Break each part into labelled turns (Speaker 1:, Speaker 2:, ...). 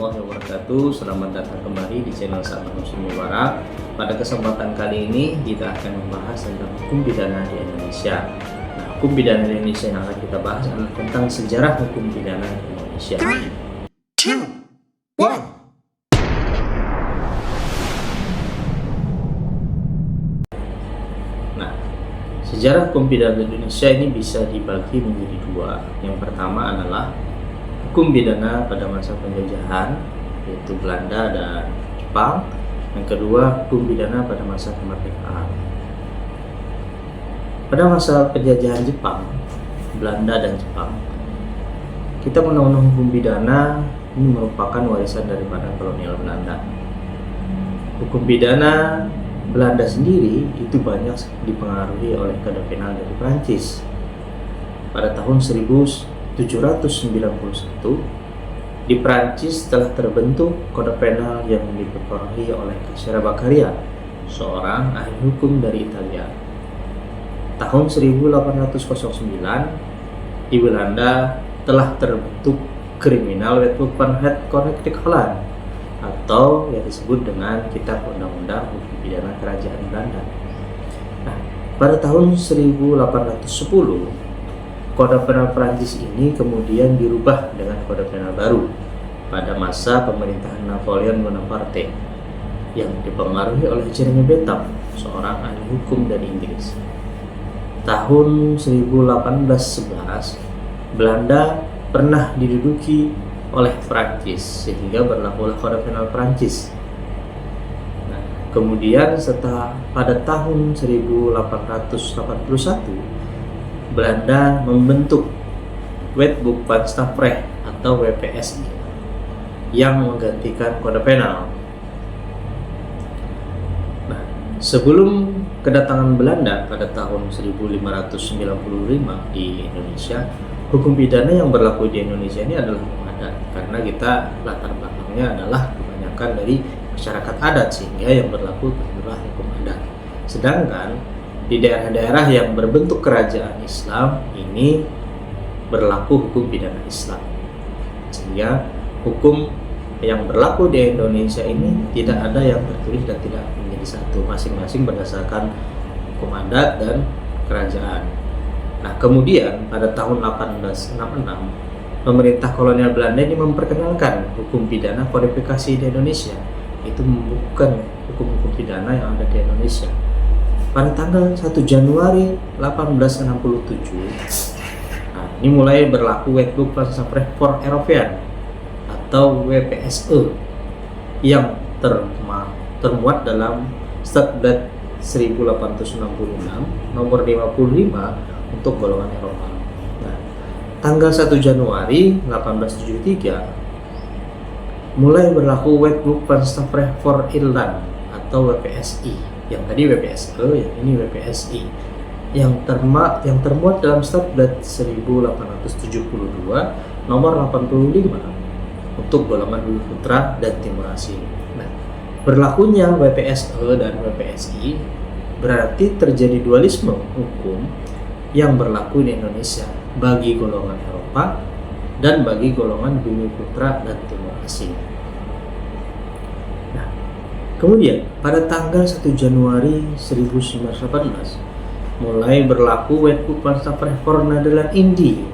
Speaker 1: warahmatullahi wabarakatuh. Selamat datang kembali di channel Sahabat Muslim Mubarak. Pada kesempatan kali ini kita akan membahas tentang hukum pidana di Indonesia. Nah, hukum pidana di Indonesia yang akan kita bahas adalah tentang sejarah hukum pidana di Indonesia.
Speaker 2: 3, 2, 1.
Speaker 1: Nah, sejarah hukum pidana di Indonesia ini bisa dibagi menjadi dua. Yang pertama adalah hukum pidana pada masa penjajahan, yaitu Belanda dan Jepang. Yang kedua, hukum pidana pada masa kemerdekaan. Pada masa penjajahan Jepang, Belanda dan Jepang, kita undang-undang hukum pidana ini merupakan warisan daripada kolonial Belanda. Hukum pidana Belanda sendiri itu banyak dipengaruhi oleh kode penal dari Prancis. Pada tahun 1791 di Prancis telah terbentuk kode penal yang dipengaruhi oleh Cacciara Beccaria, seorang ahli hukum dari Italia. Tahun 1809 di Belanda telah terbentuk Criminal Wetboek van het Koninklijk Holland, atau yang disebut dengan Kitab Undang-Undang Hukum Pidana Kerajaan Belanda. Nah, pada tahun 1810 kode penal Prancis ini kemudian dirubah dengan kode penal baru pada masa pemerintahan Napoleon Bonaparte yang dipengaruhi oleh Jeremy Bentham, seorang ahli hukum dari Inggris. Tahun 1811 Belanda pernah diduduki oleh Prancis sehingga berlakulah kode penal Prancis. Nah, kemudian pada tahun 1881 Belanda membentuk Wetboek van Strafrecht atau WPSI yang menggantikan kode penal. Nah, sebelum kedatangan Belanda pada tahun 1595 di Indonesia, hukum pidana yang berlaku di Indonesia ini adalah hukum adat, karena kita latar belakangnya adalah kebanyakan dari masyarakat adat, sehingga yang berlaku adalah hukum adat. Sedangkan di daerah-daerah yang berbentuk kerajaan Islam ini berlaku hukum pidana Islam, sehingga hukum yang berlaku di Indonesia ini tidak ada yang tertulis dan tidak menjadi satu, masing-masing berdasarkan hukum adat dan kerajaan. Nah, kemudian pada tahun 1866 pemerintah kolonial Belanda ini memperkenalkan hukum pidana kodifikasi di Indonesia. Itu bukan hukum-hukum pidana yang ada di Indonesia. Pada tanggal 1 Januari 1867, nah, ini mulai berlaku Wetboek van Strafrecht for European atau WPSE yang termuat dalam Stadblad 1866 nomor 55 untuk golongan Eropa. Nah, tanggal 1 Januari 1873 mulai berlaku Wetboek van Strafrecht for Ireland atau WPSI. Yang tadi WPSE, yang ini WPSI, yang termuat dalam Stadblad 1872 nomor 85 untuk golongan Bumi Putra dan Timur Asing. Nah, berlakunya WPSE dan WPSI berarti terjadi dualisme hukum yang berlaku di Indonesia bagi golongan Eropa dan bagi golongan Bumi Putra dan Timur Asing. Kemudian pada tanggal 1 Januari 1918 mulai berlaku Wetboek van Strafrecht for Nederland Indië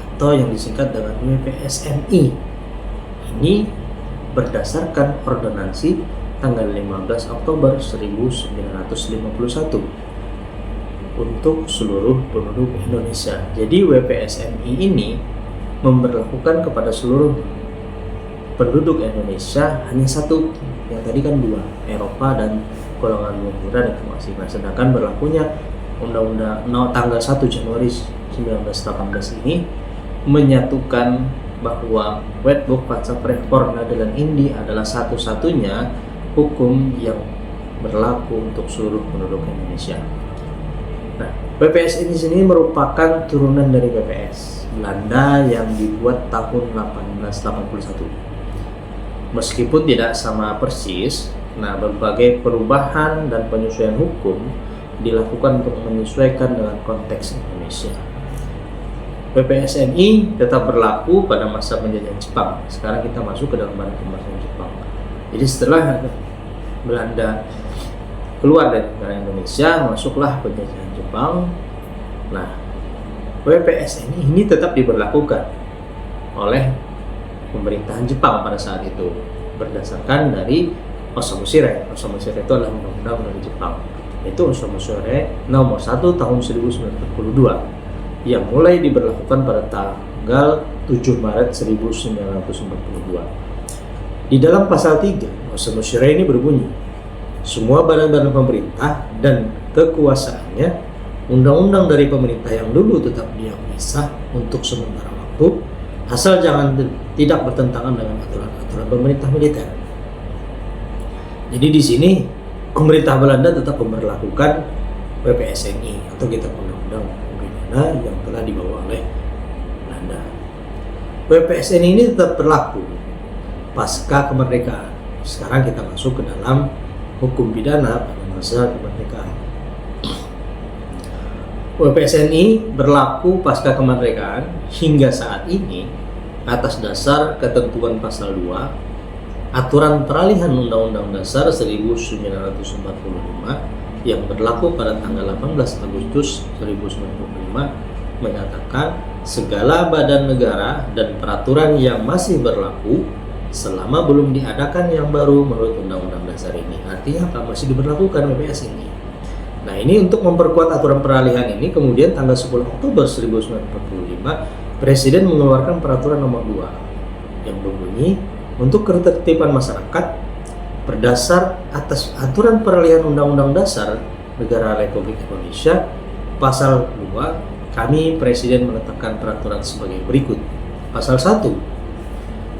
Speaker 1: atau yang disingkat dengan WPSNI. Ini berdasarkan ordonansi tanggal 15 Oktober 1951 untuk seluruh penduduk Indonesia. Jadi WPSNI ini memberlakukan kepada seluruh penduduk Indonesia hanya satu, yang tadi kan dua, Eropa dan golongan Bumi Putra dan Timur Asing. Sedangkan berlakunya Undang-Undang tanggal 1 Januari 1918 ini menyatukan bahwa Wetboek van Strafrecht for Nederland Indië adalah satu-satunya hukum yang berlaku untuk seluruh penduduk Indonesia. Nah, WPS ini sendiri merupakan turunan dari WPS Belanda yang dibuat tahun 1881. Meskipun tidak sama persis, nah berbagai perubahan dan penyesuaian hukum dilakukan untuk menyesuaikan dengan konteks Indonesia. PPSNI tetap berlaku pada masa penjajahan Jepang. Sekarang kita masuk ke dalam masa Jepang. Jadi setelah Belanda keluar dari negara Indonesia, masuklah penjajahan Jepang. Nah, PPSNI ini tetap diberlakukan oleh pemerintahan Jepang pada saat itu berdasarkan dari Osamu-shirei. Osamu-shirei itu adalah undang-undang dari Jepang. Itu Osamu-shirei nomor 1 tahun 1942 yang mulai diberlakukan pada tanggal 7 Maret 1942. Di dalam pasal 3, Osamu-shirei ini berbunyi, semua badan-badan pemerintah dan kekuasaannya, undang-undang dari pemerintah yang dulu tetap diam misah untuk sementara waktu, asal tidak bertentangan dengan aturan-aturan pemerintah militer. Jadi di sini pemerintah Belanda tetap memperlakukan PPSNI atau kitab undang-undang pidana yang telah dibawa oleh Belanda. PPSNI ini tetap berlaku pasca kemerdekaan. Sekarang kita masuk ke dalam hukum pidana pada masa kemerdekaan. PPSNI berlaku pasca kemerdekaan hingga saat ini atas dasar ketentuan pasal 2 Aturan Peralihan Undang-Undang Dasar 1945 yang berlaku pada tanggal 18 Agustus 1945 mengatakan segala badan negara dan peraturan yang masih berlaku selama belum diadakan yang baru menurut Undang-Undang Dasar ini. Artinya apa? Masih diberlakukan PPS ini. Nah, ini untuk memperkuat aturan peralihan ini, kemudian tanggal 10 Oktober 1945 Presiden mengeluarkan peraturan nomor 2 yang berbunyi untuk ketertiban masyarakat berdasar atas aturan peralihan Undang-Undang Dasar Negara Republik Indonesia pasal 2, kami Presiden menetapkan peraturan sebagai berikut. Pasal 1,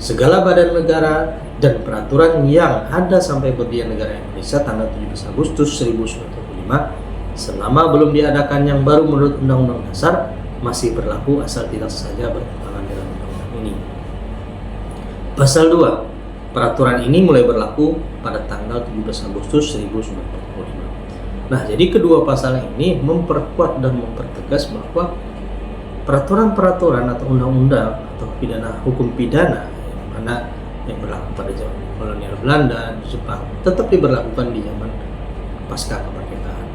Speaker 1: segala badan negara dan peraturan yang ada sampai berdiri negara Indonesia tanggal 17 Agustus 1945 selama belum diadakan yang baru menurut Undang-Undang Dasar masih berlaku asal tidak saja bertentangan dengan undang-undang ini. Pasal 2, peraturan ini mulai berlaku pada tanggal 17 Agustus 1945. Nah, jadi kedua pasal ini memperkuat dan mempertegas bahwa peraturan-peraturan atau undang-undang atau hukum pidana yang mana yang berlaku pada zaman kolonial Belanda, Jepang tetap diberlakukan di zaman pasca kemerdekaan.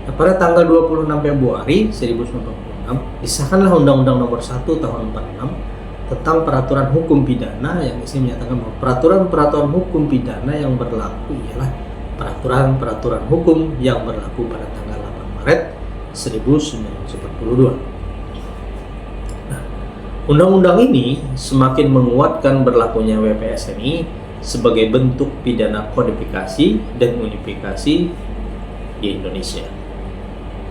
Speaker 1: Nah, pada tanggal 26 Februari 1946 disahkanlah Undang-Undang Nomor 1 Tahun 46 tentang peraturan hukum pidana yang isinya menyatakan bahwa peraturan-peraturan hukum pidana yang berlaku ialah peraturan-peraturan hukum yang berlaku pada tanggal 8 Maret 1942. Nah, undang-undang ini semakin menguatkan berlakunya WPSNI sebagai bentuk pidana kodifikasi dan unifikasi di Indonesia.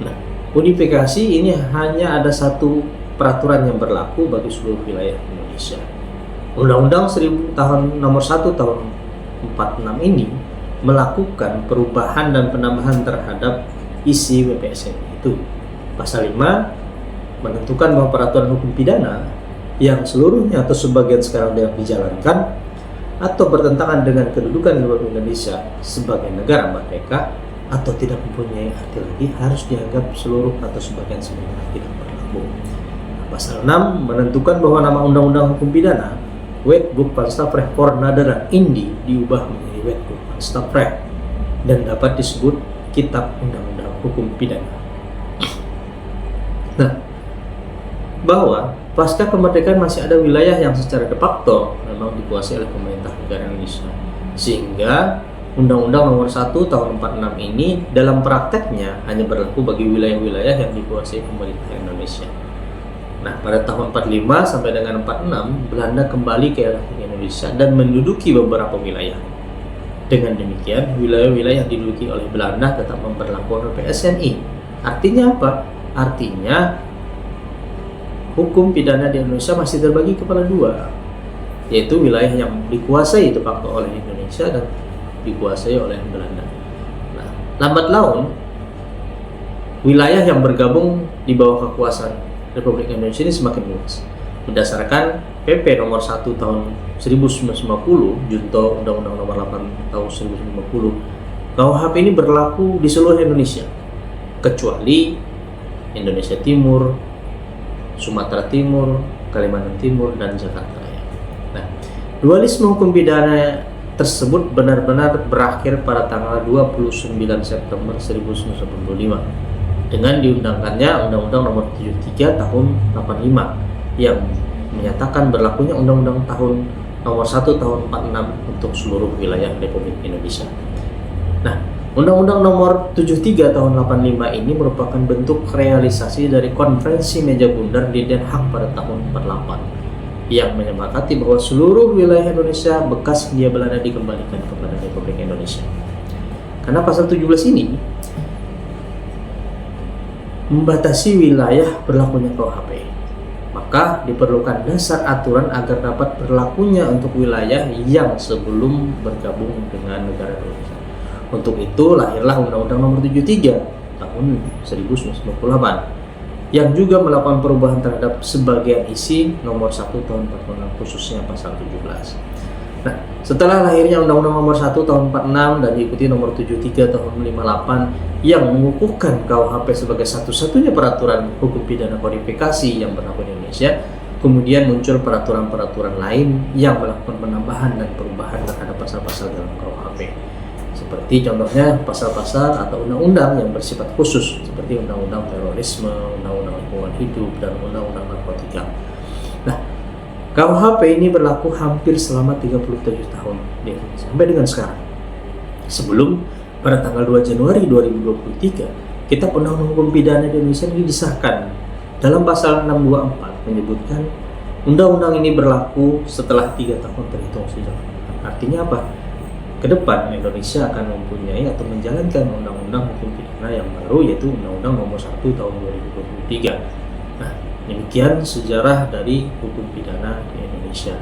Speaker 1: Nah, unifikasi ini hanya ada satu peraturan yang berlaku bagi seluruh wilayah Indonesia. Undang-Undang Nomor 1 Tahun 46 ini melakukan perubahan dan penambahan terhadap isi WPSNI itu. Pasal 5 menentukan bahwa peraturan hukum pidana yang seluruhnya atau sebagian sekarang yang dijalankan atau bertentangan dengan kedudukan Republik Indonesia sebagai negara merdeka atau tidak mempunyai arti lagi harus dianggap seluruh atau sebagian tidak berlaku. Pasal 6 menentukan bahwa nama undang-undang hukum pidana Wetboek van Strafrecht Naderang Indi diubah menjadi Wetboek van Strafrecht dan dapat disebut Kitab Undang-Undang Hukum Pidana. Nah, bahwa pasca kemerdekaan masih ada wilayah yang secara de facto memang dikuasai oleh pemerintah negara Indonesia, sehingga Undang-Undang Nomor 1 Tahun 46 ini dalam prakteknya hanya berlaku bagi wilayah-wilayah yang dikuasai pemerintah Indonesia. Nah, pada tahun 45 sampai dengan 46, Belanda kembali ke Indonesia dan menduduki beberapa wilayah. Dengan demikian, wilayah-wilayah yang diduduki oleh Belanda tetap memperlakukan PSNI. Artinya apa? Artinya hukum pidana di Indonesia masih terbagi kepada dua, yaitu wilayah yang dikuasai de facto oleh Indonesia dan dikuasai oleh Belanda. Nah, lambat laun wilayah yang bergabung di bawah kekuasaan Republik Indonesia ini semakin luas. Berdasarkan PP Nomor 1 Tahun 1950, Junto Undang-Undang Nomor 8 Tahun 1950, KUHP ini berlaku di seluruh Indonesia, kecuali Indonesia Timur, Sumatera Timur, Kalimantan Timur, dan Jakarta Raya. Nah, dualisme hukum pidana tersebut benar-benar berakhir pada tanggal 29 September 1985 dengan diundangkannya Undang-Undang Nomor 73 Tahun 85 yang menyatakan berlakunya Undang-Undang Nomor 1 Tahun 46 untuk seluruh wilayah Republik Indonesia. Nah, Undang-Undang Nomor 73 Tahun 85 ini merupakan bentuk realisasi dari Konferensi Meja Bundar di Den Haag pada tahun 48 yang menyepakati bahwa seluruh wilayah Indonesia bekas hindia Belanda dikembalikan kepada Republik Indonesia. Karena pasal 17 ini membatasi wilayah berlakunya KUHP, maka diperlukan dasar aturan agar dapat berlakunya untuk wilayah yang sebelum bergabung dengan negara Indonesia. Untuk itu lahirlah Undang-Undang Nomor 73 Tahun 1998 yang juga melakukan perubahan terhadap sebagian isi Nomor 1 Tahun 46 khususnya pasal 17. Nah, setelah lahirnya Undang-Undang Nomor 1 Tahun 46 dan diikuti Nomor 73 Tahun 58 yang mengukuhkan KUHP sebagai satu-satunya peraturan hukum pidana kodifikasi yang berlaku di Indonesia, kemudian muncul peraturan-peraturan lain yang melakukan penambahan dan perubahan terhadap pasal-pasal dalam KUHP. Seperti contohnya pasal-pasal atau undang-undang yang bersifat khusus seperti undang-undang terorisme, undang-undang lingkungan hidup, dan undang-undang narkotika. Nah, KUHP ini berlaku hampir selama 37 tahun di Indonesia sampai dengan sekarang. Sebelum pada tanggal 2 Januari 2023, Kitab Undang-Undang Hukum Pidana di Indonesia ini disahkan. Dalam pasal 624 menyebutkan undang-undang ini berlaku setelah 3 tahun terhitung sejak. Artinya apa? Ke depan Indonesia akan mempunyai atau menjalankan undang-undang hukum pidana yang baru, yaitu Undang-Undang Nomor 1 Tahun 2023. Nah, demikian sejarah dari hukum pidana di Indonesia.